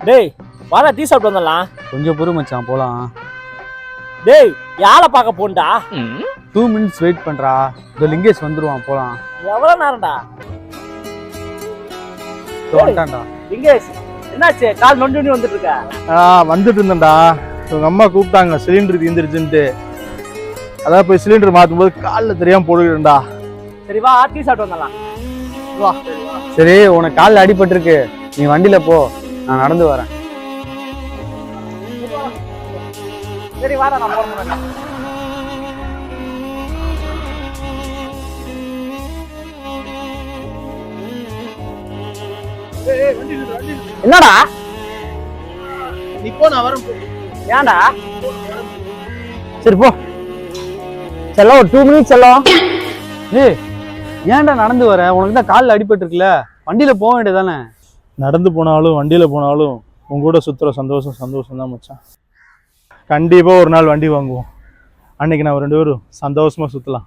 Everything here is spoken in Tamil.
டேய் வாடா டீ சாப்பிட்டு வந்துடலாம். கொஞ்சம் பொறு மச்சான் போலாம். டேய் யாரை பார்க்க போண்டா? 2 minutes வெயிட் பண்றா. இந்த லிங்கேஷ் வந்துருவான் போலாம். எவ்வளவு நேரம்டா? வந்துட்டான்டா. லிங்கேஷ் என்னாச்சு? கால் நொண்டி வந்துட்டு இருக்க? வந்துட்டு இருந்தேன்டா. உங்க அம்மா கூப்பிட்டாங்க சிலிண்டர் தீந்துருச்சுன்ட்டு. அதான் போய் சிலிண்டர் மாற்றும் போது காலில் தெரியாம போடுகிறேன்டா. சரி வா டீ சாப்பிட்டு வந்துடலாம். வா. சரி உனக்கு காலில் அடிபட்டிருக்கு, நீ வண்டியில போ, நான் நடந்து வரேன். சரி வாடா நான் போறேன். என்னடா நீ போ, நான் வரேன். ஏன்டா? சரி போ செல்லம், ஒரு 2 minutes செல்லம். ஏய் ஏன்டா நடந்து வர? உனக்கு தான் காலில் அடிபட்டிருக்குல்ல, வண்டியில போக வேண்டியதானே? நடந்து போனாலும் வண்டியில போனாலும் உங்க கூட சுத்துற சந்தோஷம் தான் மச்சான். கண்டிப்பா ஒரு நாள் வண்டி வாங்குவோம். அன்னைக்கு நான் 2 பேரும் சந்தோஷமா சுத்தலாம்.